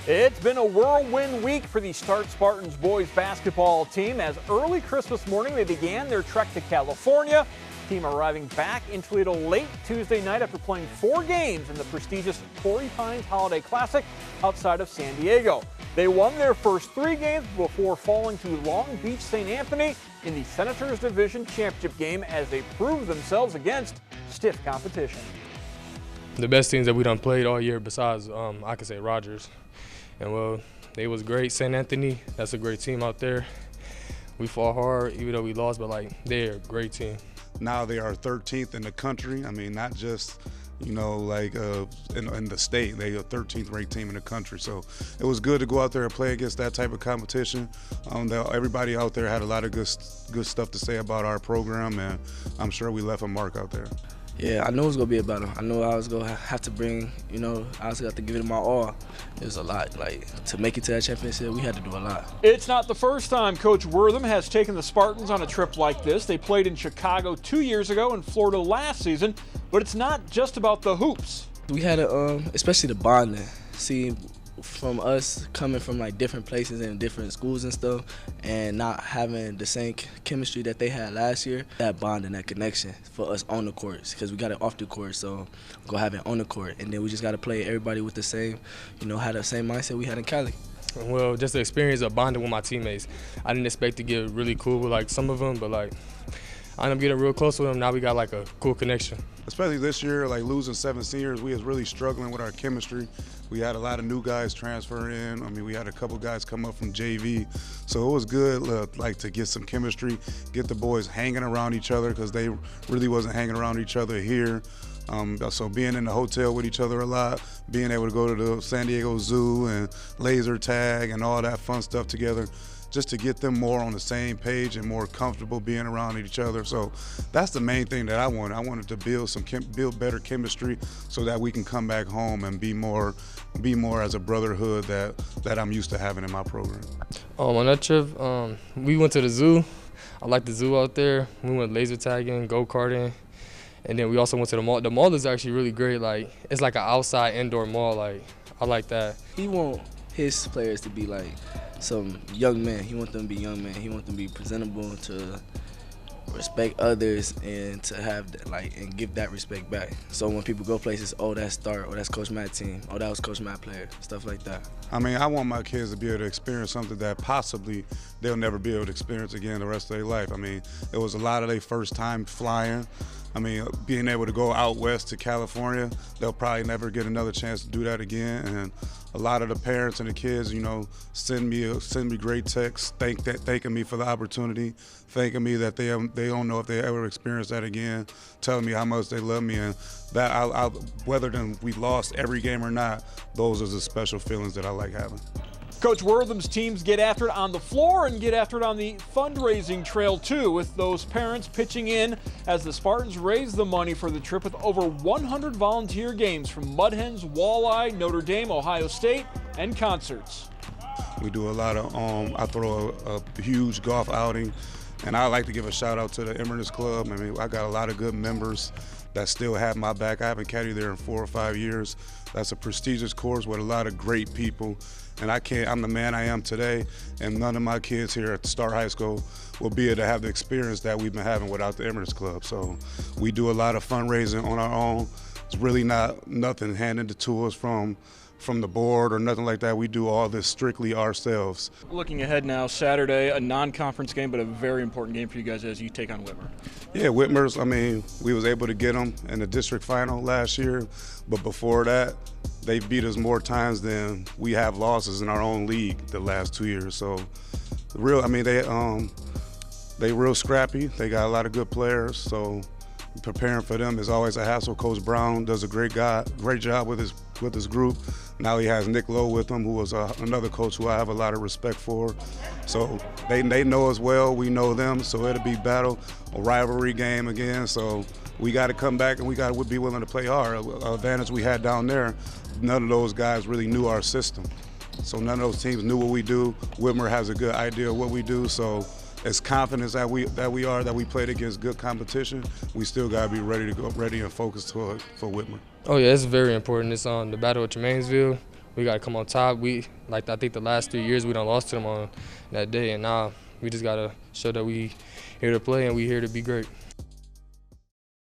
It's been a whirlwind week for the Start Spartans boys basketball team as early Christmas morning they began their trek to California. Team arriving back in Toledo late Tuesday night after playing 4 games in the prestigious Torrey Pines Holiday Classic outside of San Diego. They won their first 3 games before falling to Long Beach St. Anthony in the Senators Division Championship game as they proved themselves against stiff competition. The best teams that we done played all year besides, I could say Rogers. And well, they was great. St. Anthony, that's a great team out there. We fought hard, even though we lost, but they're a great team. Now they are 13th in the country. I mean, not just, in the state. They are 13th ranked team in the country. So it was good to go out there and play against that type of competition. Everybody out there had a lot of good stuff to say about our program, and I'm sure we left a mark out there. Yeah, I knew it was going to be a battle. I knew I was going to have to bring, I was going to have to give it my all. It was a lot. To make it to that championship, we had to do a lot. It's not the first time Coach Wortham has taken the Spartans on a trip like this. They played in Chicago 2 years ago and Florida last season, but it's not just about the hoops. We had, especially the bonding. See, from us coming from different places and different schools and stuff and not having the same chemistry that they had last year, that bond and that connection for us on the court, because we got it off the court, so we're going to have it on the court. And then we just got to play everybody with the same, had the same mindset we had in Cali. Well, just the experience of bonding with my teammates. I didn't expect to get really cool with some of them, but I ended up getting real close with them. Now we got a cool connection. Especially this year, losing 7 seniors, we was really struggling with our chemistry. We had a lot of new guys transfer in. I mean, we had a couple guys come up from JV. So it was good to get some chemistry, get the boys hanging around each other because they really wasn't hanging around each other here. So being in the hotel with each other a lot, being able to go to the San Diego Zoo and laser tag and all that fun stuff together, just to get them more on the same page and more comfortable being around each other. So that's the main thing that I wanted. I wanted to build better chemistry so that we can come back home and be more as a brotherhood that I'm used to having in my program. On that trip, we went to the zoo. I like the zoo out there. We went laser tagging, go-karting, and then we also went to the mall. The mall is actually really great. It's like an outside indoor mall. I like that. He want his players to be some young men. He wants them to be young men. He wants them to be presentable, to respect others, and to have and give that respect back. So when people go places, oh, that's Start, or that's Coach Matt's team, oh, that was Coach Matt player, stuff like that. I mean, I want my kids to be able to experience something that possibly they'll never be able to experience again the rest of their life. I mean, it was a lot of their first time flying. I mean, being able to go out west to California, they'll probably never get another chance to do that again. And a lot of the parents and the kids, send me great texts, thanking me for the opportunity, thanking me that they don't know if they ever experience that again, telling me how much they love me, and that whether we lost every game or not, those are the special feelings that I like having. Coach Wortham's teams get after it on the floor and get after it on the fundraising trail too, with those parents pitching in as the Spartans raise the money for the trip with over 100 volunteer games from Mud Hens, Walleye, Notre Dame, Ohio State, and concerts. We do a lot of, I throw a huge golf outing, and I like to give a shout out to the Emeritus Club. I mean, I got a lot of good members that still have my back. I haven't caddied there in 4 or 5 years. That's a prestigious course with a lot of great people. And I'm the man I am today, and none of my kids here at Start High School will be able to have the experience that we've been having without the Emeritus Club. So we do a lot of fundraising on our own. It's really nothing handed to us from the board or nothing like that. We do all this strictly ourselves. Looking ahead now, Saturday, a non-conference game, but a very important game for you guys as you take on Whitmer. Yeah, Whitmer's, we was able to get them in the district final last year, but before that, they beat us more times than we have losses in our own league the last 2 years. So, they real scrappy. They got a lot of good players, so preparing for them is always a hassle. Coach Brown does a great job with his group. Now he has Nick Lowe with him, who was another coach who I have a lot of respect for. So they know us well, we know them, so it'll be a rivalry game again. So we got to come back and we got to be willing to play hard. Advantage we had down there, none of those guys really knew our system. So none of those teams knew what we do. Whitmer has a good idea of what we do, so as confident that we played against good competition, we still got to be ready and focused for Whitmer. Oh yeah, it's very important. It's on the Battle of Tremainsville. we got to come on top. I think the last 3 years we done lost to them on that day, and now we just got to show that we here to play and we here to be great.